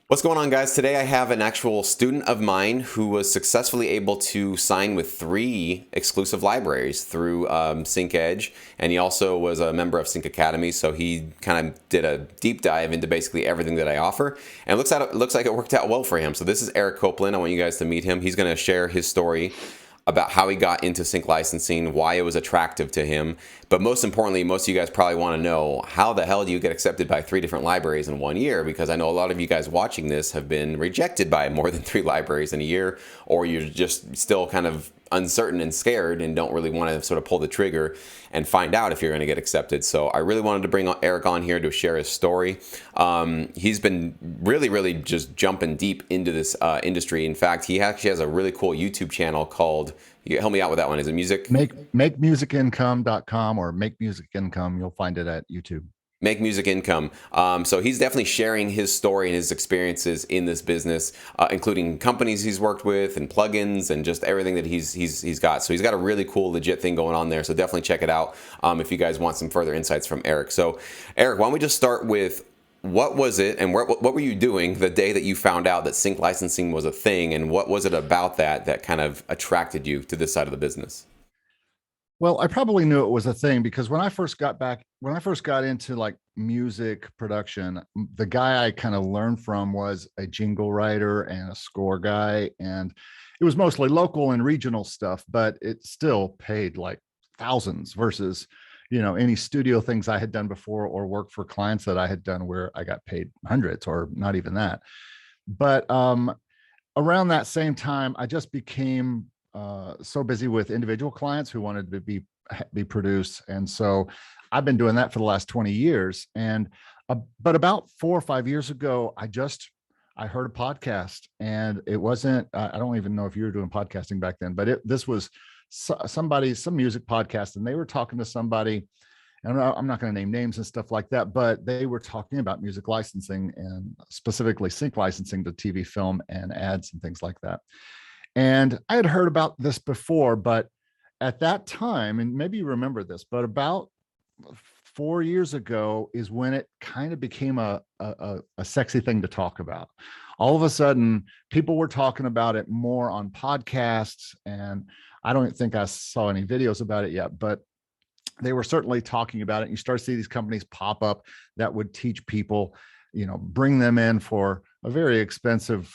What's going on, guys? Today I have an actual student of mine who was successfully able to sign with 3 exclusive libraries through Sync Edge, and he also was a member of Sync Academy, so he kind of did a deep dive into basically everything that I offer, and looks like it worked out well for him. So this is Eric Copeland. I want you guys to meet him. He's going to share his story about how he got into sync licensing, why it was attractive to him. But most importantly, most of you guys probably want to know, how the hell do you get accepted by 3 different libraries in 1 year? Because I know a lot of you guys watching this have been rejected by more than 3 libraries in a year, or you're just still kind of uncertain and scared and don't really want to sort of pull the trigger and find out if you're going to get accepted. So I really wanted to bring Eric on here to share his story. He's been really just jumping deep into this industry. In fact, he actually has a really cool YouTube channel called, you help me out with that one, is it music? Makemusicincome.com or Make Music Income. You'll find it at YouTube. Make Music Income. So he's definitely sharing his story and his experiences in this business, including companies he's worked with and plugins and just everything that he's got. So he's got a really cool, legit thing going on there. So definitely check it out if you guys want some further insights from Eric. So Eric, why don't we just start with, what was it and what were you doing the day that you found out that sync licensing was a thing, and what was it about that kind of attracted you to this side of the business? Well, I probably knew it was a thing because when I first got into like music production, the guy I kind of learned from was a jingle writer and a score guy. And it was mostly local and regional stuff, but it still paid like thousands versus, any studio things I had done before or work for clients that I had done where I got paid hundreds or not even that. But around that same time, I just became so busy with individual clients who wanted to be produced, and so I've been doing that for the last 20 years. And but about 4 or 5 years ago, I heard a podcast, and it wasn't. I don't even know if you were doing podcasting back then, but this was some music podcast, and they were talking to somebody. And I'm not going to name names and stuff like that, but they were talking about music licensing and specifically sync licensing to TV, film, and ads and things like that. And I had heard about this before, but at that time, and maybe you remember this, but about 4 years ago is when it kind of became a sexy thing to talk about. All of a sudden, people were talking about it more on podcasts, and I don't think I saw any videos about it yet, but they were certainly talking about it. You start to see these companies pop up that would teach people, bring them in for a very expensive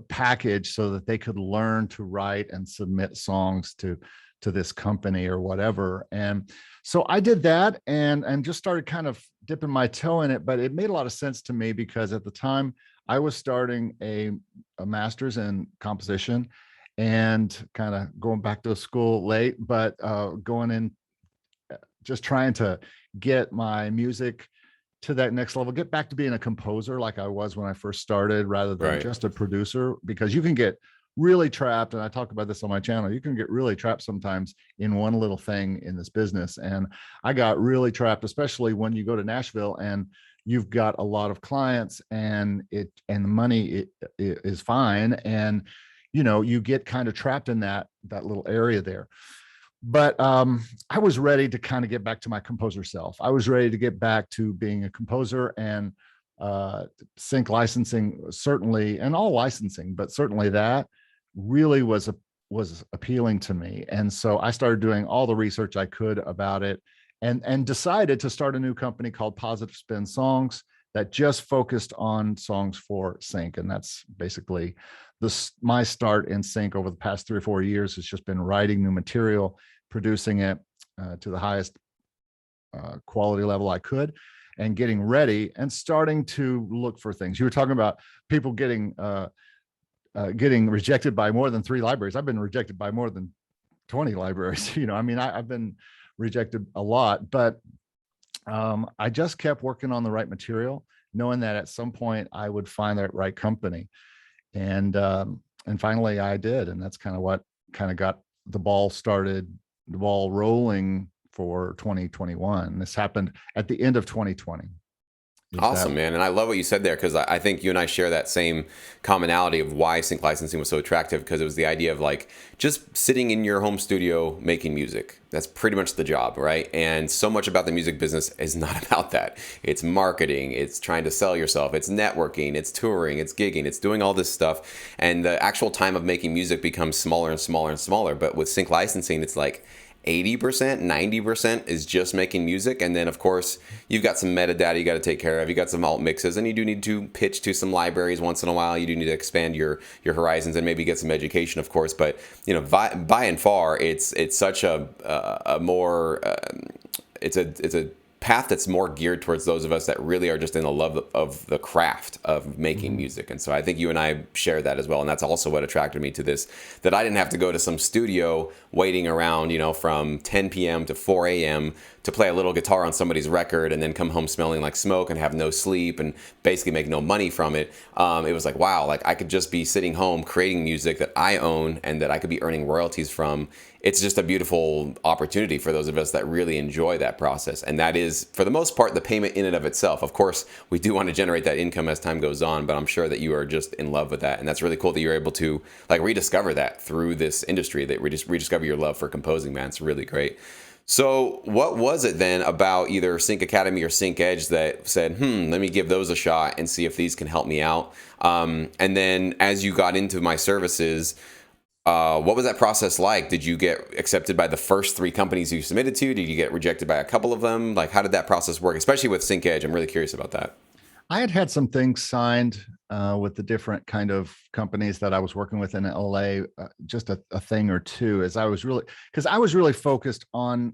package so that they could learn to write and submit songs to this company or whatever. And so I did that and just started kind of dipping my toe in it. But it made a lot of sense to me because at the time I was starting a master's in composition and kind of going back to school late, but going in, just trying to get my music to that next level, get back to being a composer like I was when I first started, rather than Right. just a producer, because you can get really trapped. And I talk about this on my channel. You can get really trapped sometimes in one little thing in this business. And I got really trapped, especially when you go to Nashville and you've got a lot of clients and the money is fine. And, you get kind of trapped in that little area there. But I was ready to kind of get back to my composer self. I was ready to get back to being a composer, and sync licensing certainly, and all licensing, but certainly that really was appealing to me. And so I started doing all the research I could about it, and decided to start a new company called Positive Spin Songs that just focused on songs for sync. And that's basically my start in sync over the past 3 or 4 years. Has just been writing new material, producing it to the highest quality level I could, and getting ready and starting to look for things. You were talking about people getting rejected by more than 3 libraries. I've been rejected by more than 20 libraries. I've been rejected a lot, but I just kept working on the right material, knowing that at some point I would find that right company. And finally I did. And that's kind of what kind of got the ball rolling for 2021. This happened at the end of 2020. Is that Awesome, man. And I love what you said there because I think you and I share that same commonality of why sync licensing was so attractive because it was the idea of like just sitting in your home studio making music. That's pretty much the job, right? And so much about the music business is not about that. It's marketing, it's trying to sell yourself, it's networking, it's touring, it's gigging, it's doing all this stuff. And the actual time of making music becomes smaller and smaller and smaller. But with sync licensing, it's like 80%, 90% is just making music. And then, of course, you've got some metadata you got to take care of. You got some alt mixes, and you do need to pitch to some libraries once in a while. You do need to expand your horizons and maybe get some education, of course. But, you know, by and far, it's such a more, it's a path that's more geared towards those of us that really are just in the love of the craft of making music. And so I think you and I share that as well. And that's also what attracted me to this, that I didn't have to go to some studio waiting around, you know, from 10 p.m. to 4 a.m. to play a little guitar on somebody's record and then come home smelling like smoke and have no sleep and basically make no money from it. It was like, wow, like I could just be sitting home creating music that I own and that I could be earning royalties from. It's just a beautiful opportunity for those of us that really enjoy that process. And that is, for the most part, the payment in and of itself. Of course, we do want to generate that income as time goes on, but I'm sure that you are just in love with that. And that's really cool that you're able to like rediscover that through this industry, that rediscover your love for composing, man. It's really great. So what was it then about either Sync Academy or Sync Edge that said, let me give those a shot and see if these can help me out? And then as you got into my services, what was that process like? Did you get accepted by the first 3 companies you submitted to? Did you get rejected by a couple of them? Like, how did that process work, especially with Sync Edge? I'm really curious about that. I had some things signed with the different kind of companies that I was working with in LA, just a thing or two, as I was really, because I was really focused on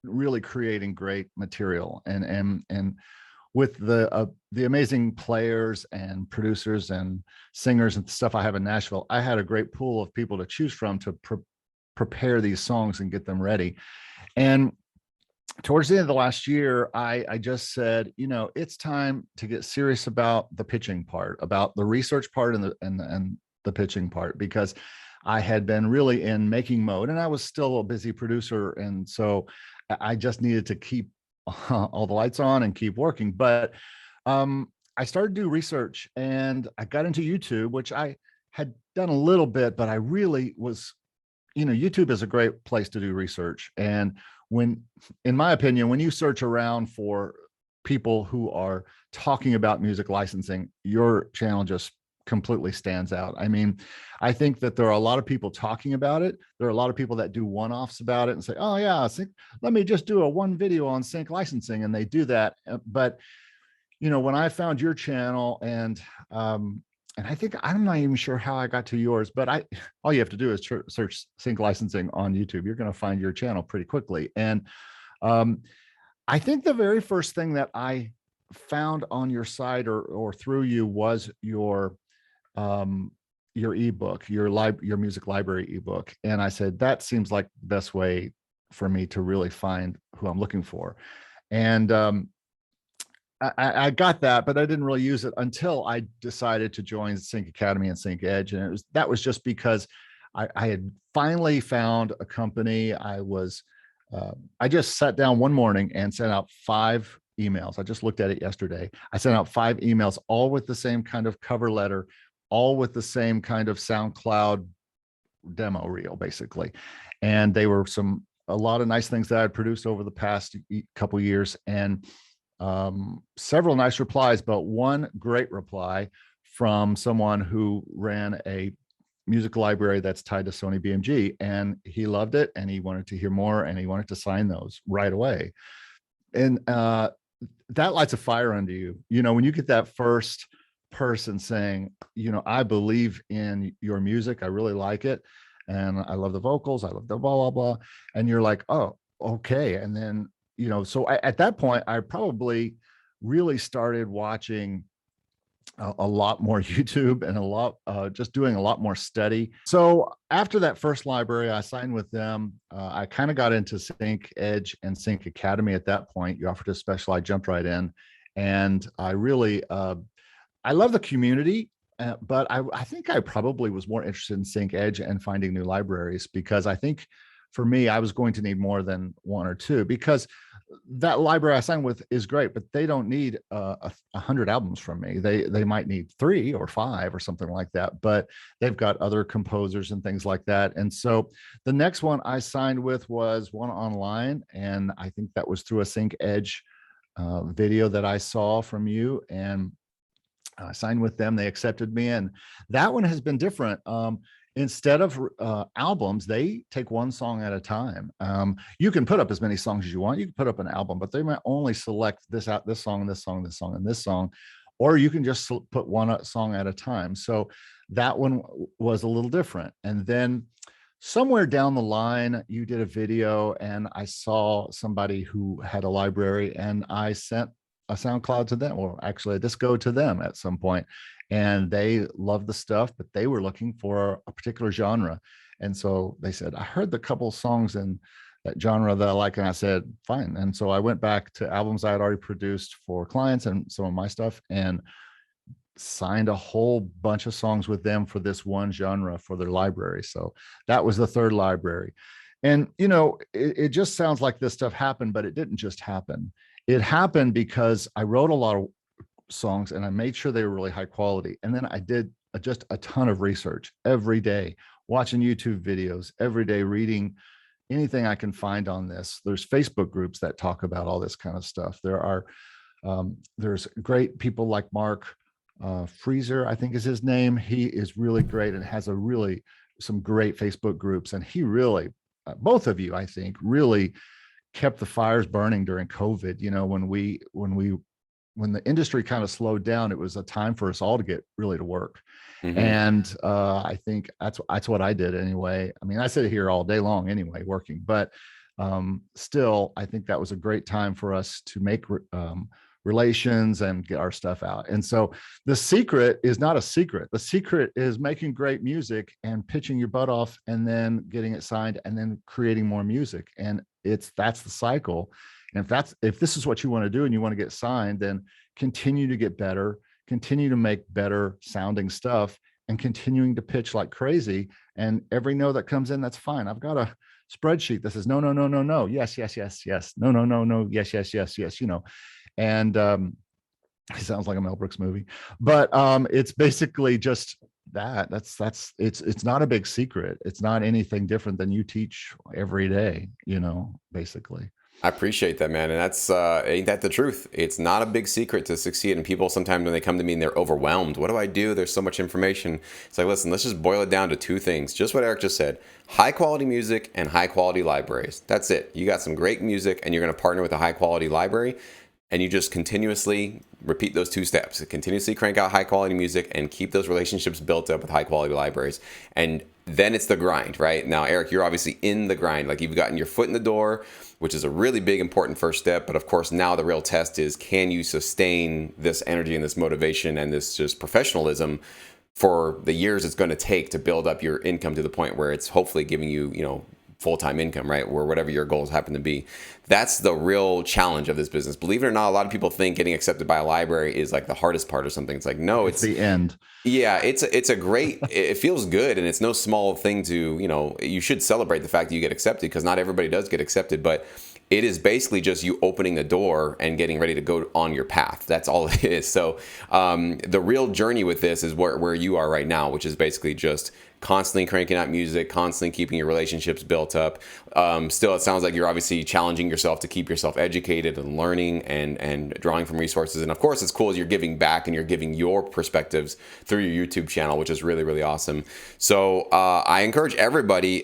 really creating great material and with the amazing players and producers and singers and stuff I have in Nashville, I had a great pool of people to choose from to prepare these songs and get them ready. And towards the end of the last year, I just said, you know, it's time to get serious about the pitching part, about the research part and the pitching part, because I had been really in making mode and I was still a busy producer. And so I just needed to keep all the lights on and keep working. But I started to do research and I got into YouTube, which I had done a little bit, but I really was, you know, YouTube is a great place to do research. And when, in my opinion, when you search around for people who are talking about music licensing, your channel just completely stands out. I mean, I think that there are a lot of people talking about it. There are a lot of people that do one-offs about it and say, oh yeah, let me just do a one video on sync licensing. And they do that. But, you know, when I found your channel and I think I'm not even sure how I got to yours, but all you have to do is search sync licensing on YouTube. You're going to find your channel pretty quickly. And I think the very first thing that I found on your site or through you was your ebook, your music library ebook. And I said, that seems like the best way for me to really find who I'm looking for. And I got that, but I didn't really use it until I decided to join Sync Academy and Sync Edge. And that was just because I had finally found a company. I just sat down one morning and sent out 5 emails. I just looked at it yesterday. I sent out 5 emails, all with the same kind of cover letter, all with the same kind of SoundCloud demo reel, basically. And they were a lot of nice things that I had produced over the past couple years, and several nice replies, but one great reply from someone who ran a music library that's tied to Sony BMG, and he loved it and he wanted to hear more and he wanted to sign those right away. And that lights a fire under you. You know, when you get that first person saying, you know, I believe in your music, I really like it, and I love the vocals, I love the blah blah blah, and you're like, oh, okay. And then, you know, so at that point, I probably really started watching a lot more YouTube and just doing a lot more study. So after that first library, I signed with them. I kind of got into Sync Edge and Sync Academy at that point. You offered a special, I jumped right in, and I really, I love the community. But I think I probably was more interested in Sync Edge and finding new libraries, because I think for me, I was going to need more than one or two, because that library I signed with is great, but they don't need 100 albums from me. They might need 3 or 5 or something like that, but they've got other composers and things like that. And so the next one I signed with was one online, and I think that was through a Sync Edge video that I saw from you, and I signed with them. They accepted me, and that one has been different. Instead of albums, they take one song at a time. You can put up as many songs as you want. You can put up an album, but they might only select this out, this song, this song, this song, and this song, or you can just put one song at a time. So that one was a little different. And then somewhere down the line, you did a video, and I saw somebody who had a library, and I sent a SoundCloud to them, or actually a disco to them at some point, and they loved the stuff, but they were looking for a particular genre. And so they said, I heard the couple songs in that genre that I like. And I said, fine. And so I went back to albums I had already produced for clients and some of my stuff, and signed a whole bunch of songs with them for this one genre for their library. So that was the third library. And, it just sounds like this stuff happened, but it didn't just happen. It happened because I wrote a lot of songs, and I made sure they were really high quality. And then I did just a ton of research every day, watching YouTube videos every day, reading anything I can find on this. There's Facebook groups that talk about all this kind of stuff. There's great people like Mark Freezer, I think is his name. He is really great and has some great Facebook groups. And he really, both of you, I think, really kept the fires burning during COVID. When the industry kind of slowed down, it was a time for us all to get really to work. Mm-hmm. And I think that's what I did anyway. I mean, I sit here all day long anyway, working, but still, I think that was a great time for us to make relations and get our stuff out. And so the secret is not a secret. The secret is making great music and pitching your butt off, and then getting it signed, and then creating more music. And that's the cycle. And if this is what you want to do and you want to get signed, then continue to get better, continue to make better sounding stuff, and continuing to pitch like crazy. And every no that comes in, that's fine. I've got a spreadsheet that says no, no, no, no, no, yes, yes, yes, yes, no, no, no, no, yes, yes, yes, yes, And it sounds like a Mel Brooks movie, but it's basically just that. It's not a big secret. It's not anything different than you teach every day, basically. I appreciate that, man. And that's, ain't that the truth? It's not a big secret to succeed. And people sometimes, when they come to me and they're overwhelmed, what do I do? There's so much information. It's like, listen, let's just boil it down to 2 things. Just what Eric just said: high quality music and high quality libraries. That's it. You got some great music, and you're going to partner with a high quality library. And you just continuously repeat those 2 steps. Continuously crank out high quality music and keep those relationships built up with high quality libraries. And then it's the grind, right? Now, Eric, you're obviously in the grind. Like, you've gotten your foot in the door, which is a really big, important first step. But of course, now the real test is, can you sustain this energy and this motivation and this just professionalism for the years it's going to take to build up your income to the point where it's hopefully giving you, full-time income, right? Or whatever your goals happen to be. That's the real challenge of this business. Believe it or not, a lot of people think getting accepted by a library is like the hardest part or something. It's like, no, it's the end. Yeah, it's a great, it feels good, and it's no small thing to, you should celebrate the fact that you get accepted, because not everybody does get accepted, but it is basically just you opening the door and getting ready to go on your path. That's all it is. So the real journey with this is where you are right now, which is basically just constantly cranking out music, constantly keeping your relationships built up. Still, it sounds like you're obviously challenging yourself to keep yourself educated and learning and drawing from resources. And of course, it's cool as you're giving back and you're giving your perspectives through your YouTube channel, which is really, really awesome. So I encourage everybody,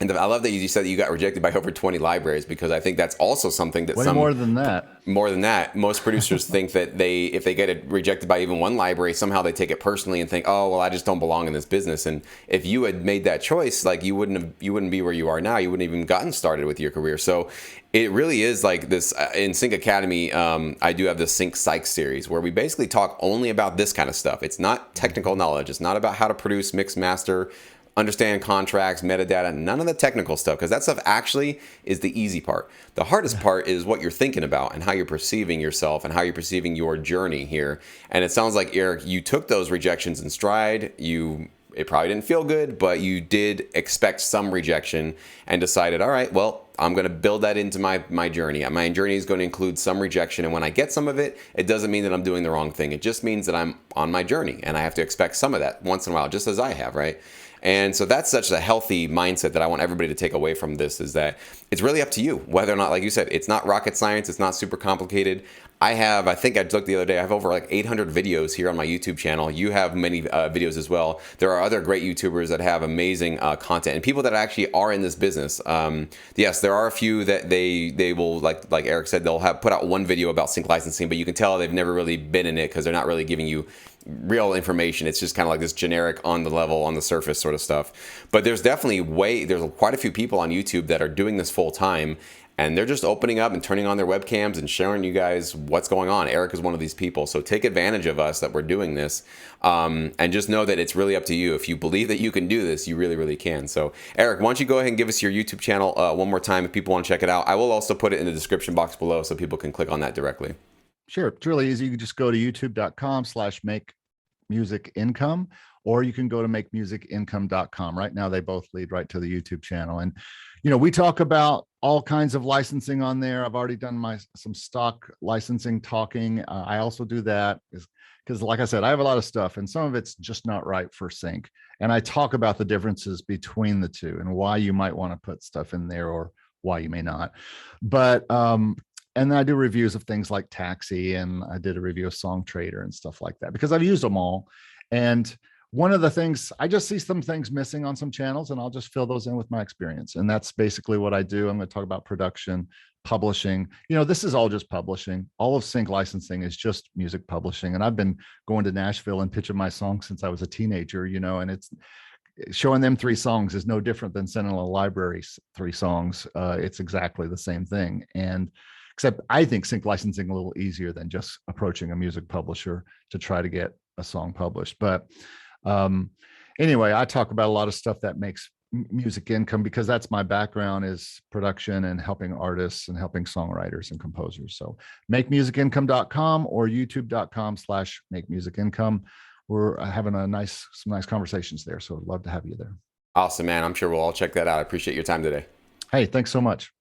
and I love that you said that you got rejected by over 20 libraries, because I think that's also something that more than that. More than that. Most producers think that if they get it rejected by even one library, somehow they take it personally and think, oh, well, I just don't belong in this business. And if you had made that choice, like, you wouldn't be where you are now. You wouldn't even gotten started with your career. So it really is like this. In Sync Academy, I do have the Sync Psych series where we basically talk only about this kind of stuff. It's not technical knowledge. It's not about how to produce, mix, master, understand contracts, metadata, none of the technical stuff, because that stuff actually is the easy part. The hardest part is what you're thinking about and how you're perceiving yourself and how you're perceiving your journey here. And it sounds like, Eric, you took those rejections in stride. You it probably didn't feel good, but you did expect some rejection and decided, all right, well, I'm going to build that into my journey. My journey is going to include some rejection. And when I get some of it, it doesn't mean that I'm doing the wrong thing. It just means that I'm on my journey and I have to expect some of that once in a while, just as I have, right? And so that's such a healthy mindset that I want everybody to take away from this, is that it's really up to you whether or not, like you said, it's not rocket science. It's not super complicated. I think I looked the other day, I have over like 800 videos here on my YouTube channel. You have many videos as well. There are other great YouTubers that have amazing content and people that actually are in this business. Yes, there are a few that they will, like Eric said, they'll have put out one video about sync licensing, but you can tell they've never really been in it because they're not really giving you real information. It's just kind of like this generic on the level, on the surface sort of stuff. But there's definitely there's quite a few people on YouTube that are doing this full time, and they're just opening up and turning on their webcams and showing you guys what's going on. Eric is one of these people. So take advantage of us that we're doing this, and just know that it's really up to you. If you believe that you can do this, you really, really can. So Eric, why don't you go ahead and give us your YouTube channel one more time if people want to check it out. I will also put it in the description box below so people can click on that directly. Sure. It's really easy. You can just go to youtube.com/makemusicincome, or you can go to makemusicincome.com. Right now, they both lead right to the YouTube channel. And, we talk about all kinds of licensing on there. I've already done some stock licensing talking. I also do that because, like I said, I have a lot of stuff and some of it's just not right for sync. And I talk about the differences between the two and why you might want to put stuff in there or why you may not. But, and then I do reviews of things like Taxi, and I did a review of Song Trader and stuff like that because I've used them all. And one of the things, I just see some things missing on some channels and I'll just fill those in with my experience. And that's basically what I do. I'm going to talk about production, publishing. This is all just publishing. All of sync licensing is just music publishing. And I've been going to Nashville and pitching my songs since I was a teenager, and it's showing them 3 songs is no different than sending a library 3 songs. It's exactly the same thing. And except I think sync licensing a little easier than just approaching a music publisher to try to get a song published. But anyway, I talk about a lot of stuff that makes music income because that's my background, is production and helping artists and helping songwriters and composers. So makemusicincome.com or youtube.com/makemusicincome. We're having some nice conversations there. So I'd love to have you there. Awesome, man. I'm sure we'll all check that out. I appreciate your time today. Hey, thanks so much.